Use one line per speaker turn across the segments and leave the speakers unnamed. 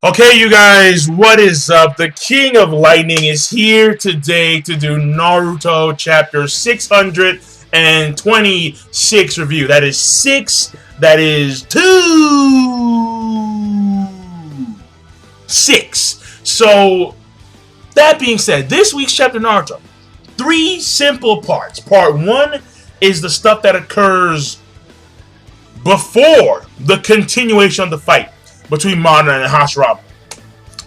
Okay, you guys, what is up? The King of Lightning is here today to do Naruto chapter 626 review. That is 6, that is 6. So, that being said, this week's chapter Naruto, 3 simple parts. Part 1 is the stuff that occurs before the continuation of the fight between Madara and Hashirama.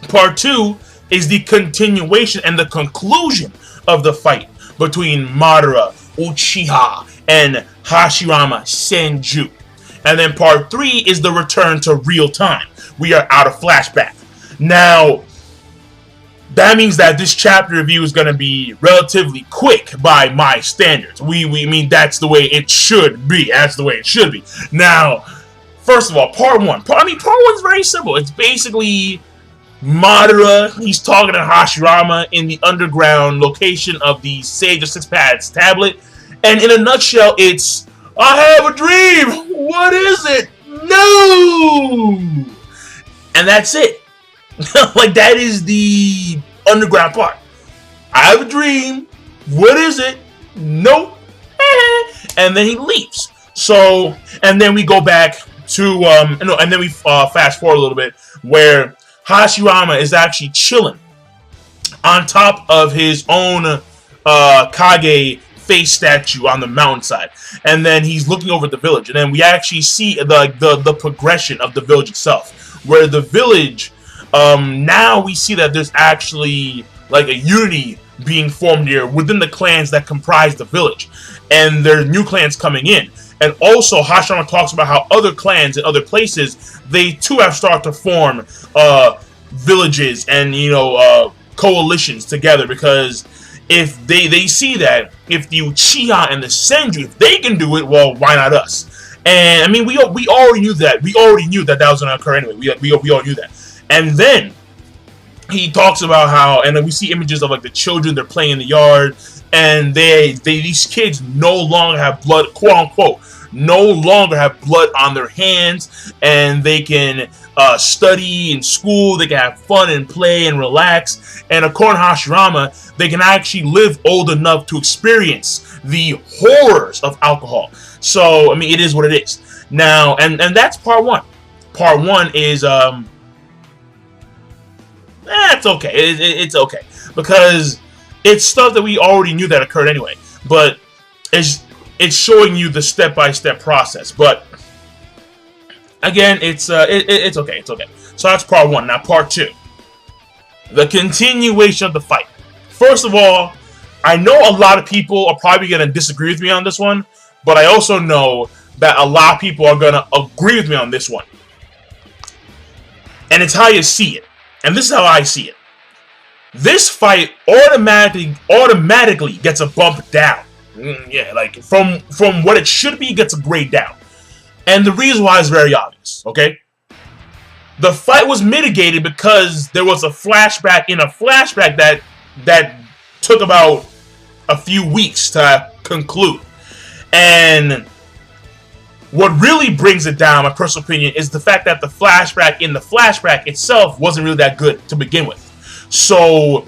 Part 2 is the continuation and the conclusion of the fight between Madara, Uchiha, and Hashirama Senju. And then part 3 is the return to real time. We are out of flashback. Now, that means that this chapter review is going to be relatively quick by my standards. We mean that's the way it should be. That's the way it should be. Now, first of all, part 1. Part 1 is very simple. It's basically Madara, he's talking to Hashirama in the underground location of the Sage of Six Paths tablet. And in a nutshell, it's, I have a dream! What is it? No! And that's it. Like, that is the underground part. I have a dream. What is it? Nope. And then he leaves. So, and then we go back to, and then we fast forward a little bit, where Hashirama is actually chilling on top of his own Kage face statue on the mountainside, and then he's looking over at the village, and then we actually see the progression of the village itself, where the village, now we see that there's actually like a unity being formed here within the clans that comprise the village, and there's new clans coming in. And also, Hashirama talks about how other clans in other places, they too have started to form villages and, coalitions together, because if they see that if the Uchiha and the Senju, if they can do it, well, why not us? And I mean, we already knew that. We already knew that was going to occur anyway. We all knew that. And then he talks about how, and then we see images of like the children, they're playing in the yard, and these kids no longer have blood, quote unquote, no longer have blood on their hands, and they can study in school, they can have fun and play and relax, and according to Hashirama, they can actually live old enough to experience the horrors of alcohol. So, I mean, it is what it is. Now, and that's part 1. Part 1 is, it's okay. It's okay. Because it's stuff that we already knew that occurred anyway. But it's showing you the step-by-step process. But again, it's okay. It's okay. So that's part 1. Now part 2, the continuation of the fight. First of all, I know a lot of people are probably going to disagree with me on this one, but I also know that a lot of people are going to agree with me on this one. And it's how you see it. And this is how I see it. This fight automatically gets a bump down. Yeah, like from what it should be, gets a grade down. And the reason why is very obvious, okay? The fight was mitigated because there was a flashback in a flashback that took about a few weeks to conclude. And what really brings it down, my personal opinion, is the fact that the flashback in the flashback itself wasn't really that good to begin with. So,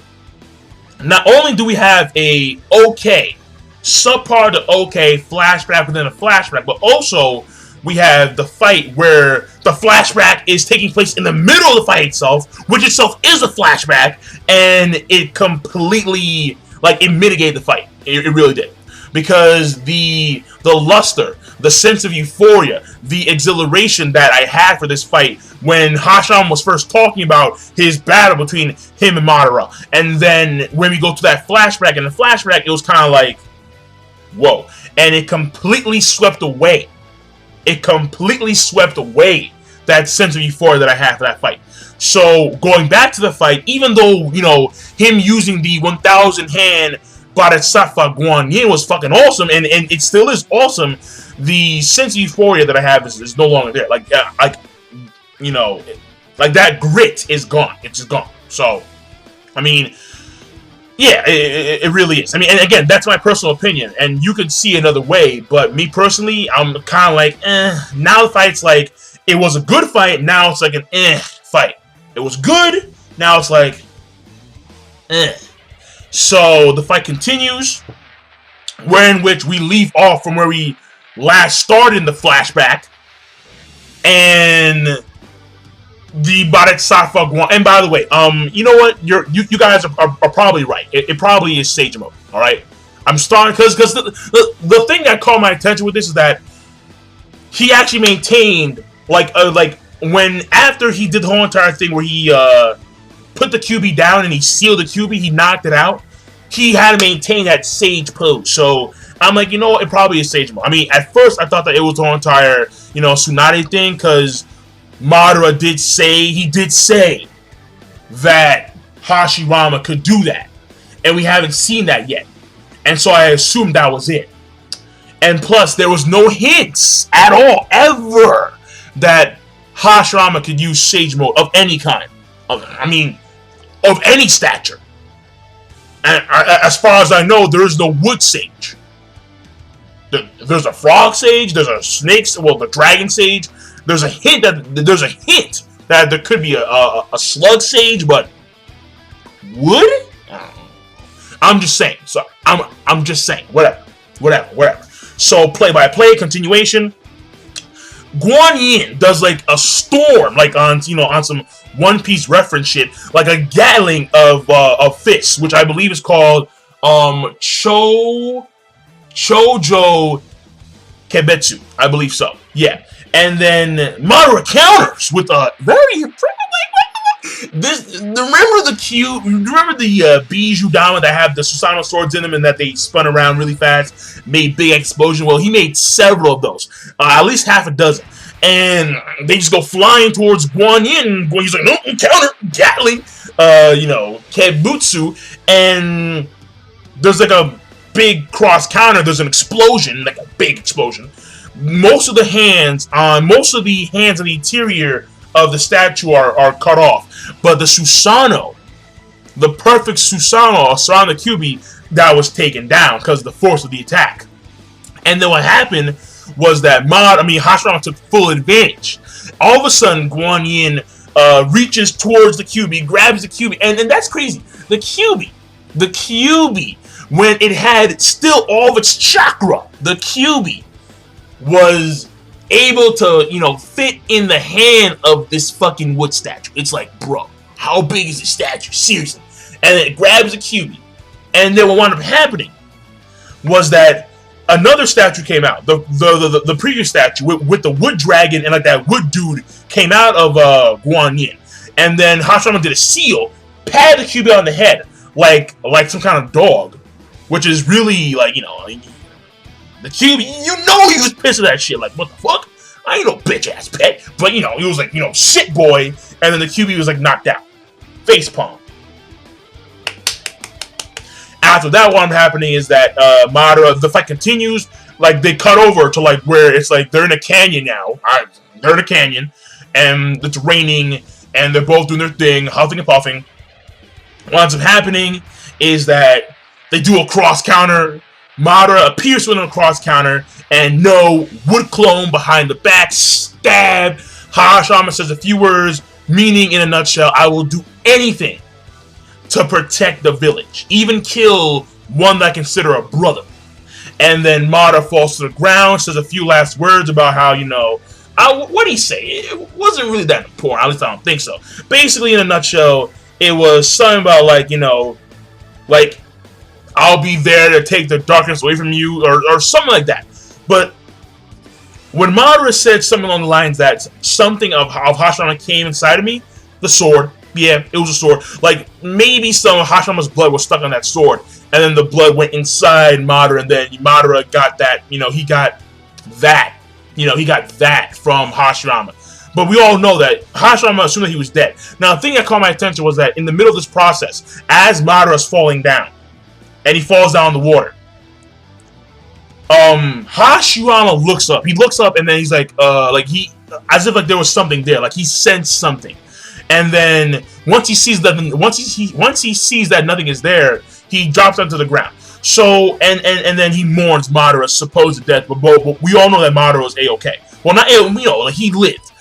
not only do we have a okay, subpar to okay flashback within a flashback, but also we have the fight where the flashback is taking place in the middle of the fight itself, which itself is a flashback, and it completely, like, it mitigated the fight. It really did. Because the luster, the sense of euphoria, the exhilaration that I had for this fight when Hashirama was first talking about his battle between him and Madara, and then when we go to that flashback, in the flashback, it was kind of like, whoa. And it completely swept away. It completely swept away that sense of euphoria that I had for that fight. So, going back to the fight, even though, him using the 1,000 hand Bodhisattva Guanyin was fucking awesome, and it still is awesome, the sense of euphoria that I have is no longer there. Like that grit is gone. It's just gone. So, I mean, yeah, it really is. I mean, and again, that's my personal opinion, and you could see another way, but me personally, I'm kind of like, Now the fight's like, it was a good fight, now it's like an fight. It was good. Now it's like, eh. So the fight continues, in which we leave off from where we last started in the flashback, and the Bodhisattva Guan. And by the way, you know what? You guys are probably right. It probably is Sage Mode. All right. I'm starting because the thing that caught my attention with this is that he actually maintained like when after he did the whole entire thing where he put the QB down and he sealed the QB, he knocked it out. He had to maintain that Sage pose. So I'm like, you know what? It probably is Sage Mode. I mean, at first I thought that it was the whole entire Tsunade thing because Madara did say that Hashirama could do that, and we haven't seen that yet. And so I assumed that was it. And plus, there was no hints at all, ever, that Hashirama could use Sage Mode of any kind. Of any stature. And as far as I know, there is no Wood Sage. There's a Frog Sage, there's a Snake, the Dragon Sage. There's a hint that there could be a Slug Sage, but Wood? I'm just saying. So I'm just saying. Whatever. So play-by-play continuation. Guan Yin does like a storm, like on some One Piece reference shit, like a gatling of fists, which I believe is called Chojo Kebetsu. I believe so. Yeah. And then Madara counters with a very remember the Bijudama that have the Susanoo swords in them and that they spun around really fast, made big explosion? Well, he made several of those, at least half a dozen, and they just go flying towards Guan Yin. He's like, no, counter, Gatling, Kebutsu, and there's like a big cross counter. There's an explosion, like a big explosion. Most of the hands on the interior of the statue are cut off, but the Susanoo, the perfect Susanoo surrounding the QB, that was taken down because of the force of the attack. And then what happened was that Hashirama took full advantage. All of a sudden, Guan Yin reaches towards the QB, grabs the QB, and that's crazy. The QB, when it had still all of its chakra, the QB was able to, fit in the hand of this fucking wood statue. It's like, bro, how big is this statue? Seriously. And then it grabs the QB. And then what wound up happening was that another statue came out. The previous statue with the wood dragon and like that wood dude came out of Guan Yin. And then Hashirama did a seal, patted the QB on the head like some kind of dog, which is really like, the QB, he was pissed at that shit. Like, what the fuck? I ain't no bitch-ass pet. But, he was like, shit boy. And then the QB was like knocked out. Facepalm. After that, what happening is that Madara, the fight continues. Like, they cut over to like where it's like they're in a canyon now. They're in a canyon. And it's raining. And they're both doing their thing, huffing and puffing. What ends up happening is that they do a cross counter. Madara appears with a cross counter, and no wood clone behind the back, stab. Hashirama says a few words, meaning in a nutshell, I will do anything to protect the village, even kill one that I consider a brother. And then Madara falls to the ground, says a few last words about how, what did he say? It wasn't really that important, at least I don't think so. Basically, in a nutshell, it was something about like, I'll be there to take the darkness away from you, or something like that. But when Madara said something along the lines that something of Hashirama came inside of me, the sword, yeah, it was a sword. Like, maybe some of Hashirama's blood was stuck on that sword, and then the blood went inside Madara, and then Madara got that, he got that. He got that from Hashirama. But we all know that Hashirama assumed that he was dead. Now, the thing that caught my attention was that in the middle of this process, as Madara's falling down, and he falls down in the water, Hashirama looks up. He looks up, and then he's like as if like there was something there, like he sensed something. And then once he sees that nothing is there, he drops onto the ground. So and then he mourns Madara's supposed death, but we all know that Madara was A-okay. Well, not A-okay, like he lived.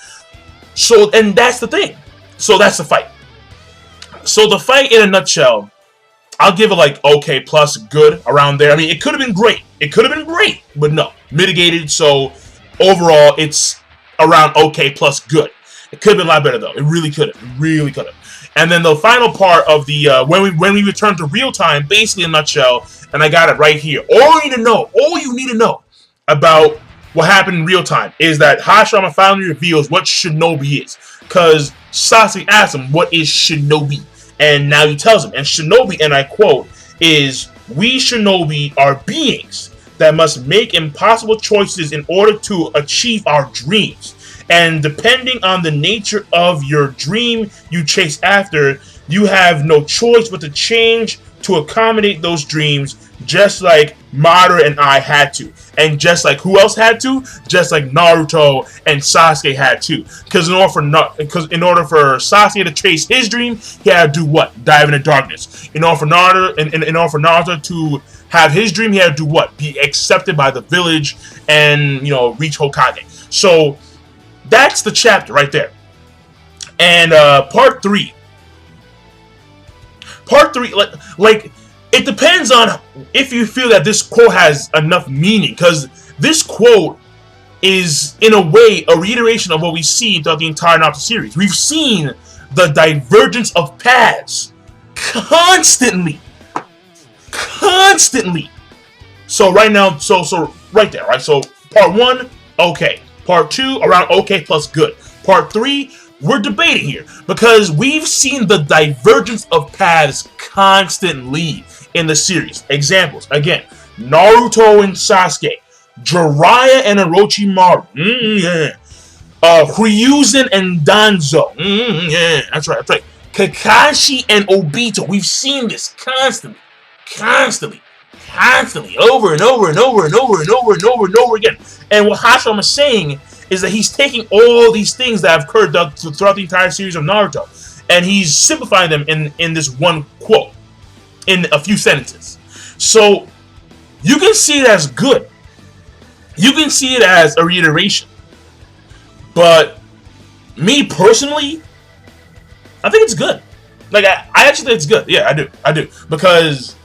So, and that's the thing. So that's the fight. So the fight in a nutshell, I'll give it like okay plus good around there. I mean, it could have been great. It could have been great, but no, mitigated. So overall, it's around okay plus good. It could have been a lot better though. It really could have. It really could have. And then the final part of the when we return to real time, basically in a nutshell, and I got it right here. All you need to know about what happened in real time is that Hashirama finally reveals what Shinobi is. Because Sasuke asks him, what is Shinobi? And now he tells him. And Shinobi, and I quote, is, we Shinobi are beings that must make impossible choices in order to achieve our dreams. And depending on the nature of your dream you chase after, you have no choice but to change to accommodate those dreams, just like Madara and I had to. And just like who else had to? Just like Naruto and Sasuke had to. Because in order for Sasuke to chase his dream, he had to do what? Dive into darkness. In order for Naruto to have his dream, he had to do what? Be accepted by the village and, you know, reach Hokage. So that's the chapter right there. And part three, like it depends on if you feel that this quote has enough meaning, because this quote is in a way a reiteration of what we see throughout the entire Naruto series. We've seen the divergence of paths constantly. So right now, so right there, right? So part one, okay. Part two, around okay plus good. Part three, we're debating here because we've seen the divergence of paths constantly in the series. Examples, again, Naruto and Sasuke, Jiraiya and Orochimaru, Ryuzen and Danzo, that's right, Kakashi and Obito. We've seen this constantly, over and over again. And what Hashirama is saying is that he's taking all these things that have occurred throughout the entire series of Naruto, and he's simplifying them in this one quote, in a few sentences. So you can see it as good. You can see it as a reiteration. But me personally, I think it's good. Like I actually think it's good. Yeah, I do. Because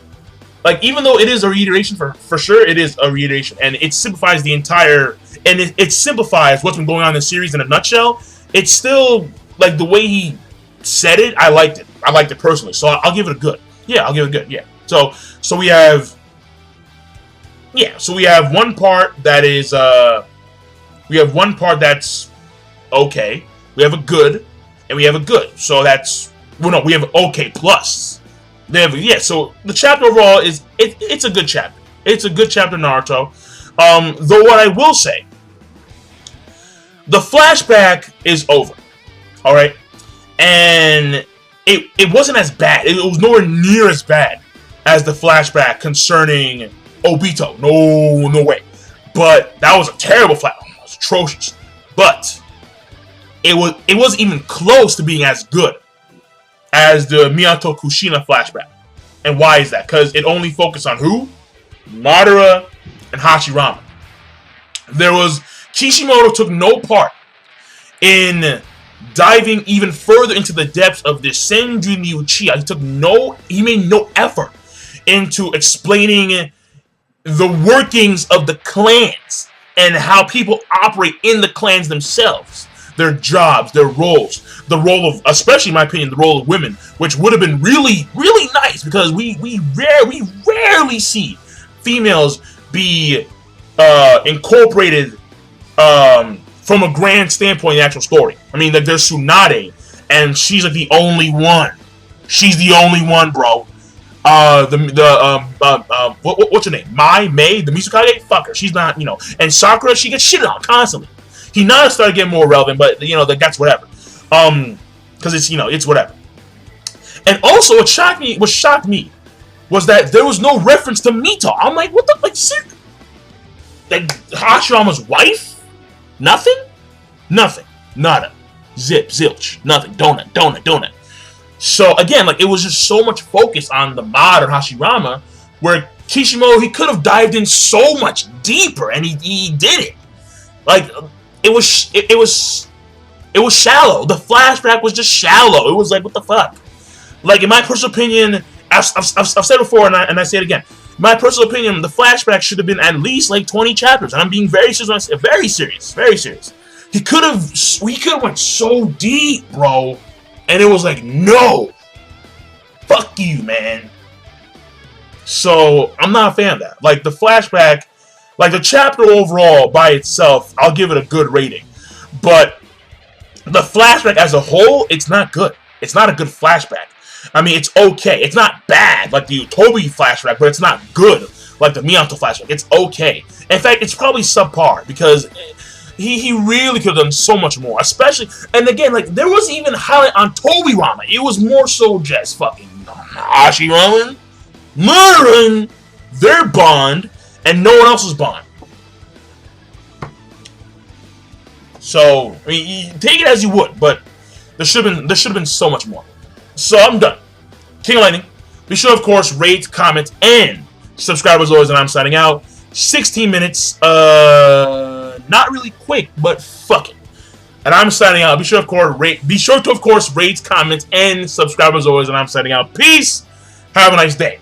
like even though it is a reiteration for sure, it is a reiteration, and it simplifies the entire, and it simplifies what's been going on in the series in a nutshell. It's still like the way he said it. I liked it personally, so I'll give it a good. Yeah, I'll give it a good. Yeah. So we have one part that is we have one part that's okay. We have a good, and we have a good. So that's, well, no, we have an okay plus. So the chapter overall is it's a good chapter. It's a good chapter, Naruto. Though what I will say, the flashback is over. All right, and it wasn't as bad. It was nowhere near as bad as the flashback concerning Obito. No way. But that was a terrible flashback. It was atrocious. But it wasn't even close to being as good as the Minato Kushina flashback. And why is that? Because it only focused on who? Madara and Hashirama. Kishimoto took no part in diving even further into the depths of this Senju ni Uchiha. He made no effort into explaining the workings of the clans and how people operate in the clans themselves. Their jobs, their roles, the role of, especially in my opinion, the role of women, which would have been really, really nice, because we rarely see females be incorporated from a grand standpoint in the actual story. I mean, like, there's Tsunade, and she's like the only one. She's the only one, bro. What's her name? May, the Mizukage? Fuck her. She's not, and Sakura, she gets shitted on constantly. Hinata started getting more relevant, but that's whatever. Because it's whatever. And also, what shocked me was that there was no reference to Mito. I'm like, what the like Hashirama's wife? Nothing. Nada. Zip, zilch. Nothing. Donut. So again, like, it was just so much focus on the modern Hashirama, where Kishimoto, he could have dived in so much deeper, and he did it. Like, it was It was shallow. The flashback was just shallow. It was like, what the fuck? Like, in my personal opinion, I've said it before, and I say it again. My personal opinion, the flashback should have been at least like 20 chapters. And I'm being very serious when I say very serious, very serious. We could have went so deep, bro. And it was like, no. Fuck you, man. So, I'm not a fan of that. Like, the flashback, like, the chapter overall by itself, I'll give it a good rating. But the flashback as a whole, it's not good. It's not a good flashback. I mean, it's okay. It's not bad like the Toby flashback, but it's not good like the Miyamoto flashback. It's okay. In fact, it's probably subpar because he really could have done so much more. Especially, and again, like, there wasn't even a highlight on Toby Rama. It was more so just fucking Hashirama murdering their bond and no one else's bond. So, I mean, take it as you would, but there should have been so much more. So I'm done. King of Lightning. Be sure, of course, rate, comment, and subscribe as always, and I'm signing out. 16 minutes. Not really quick, but fuck it. And I'm signing out. Be sure to, of course, rate, comment, and subscribe as always, and I'm signing out. Peace. Have a nice day.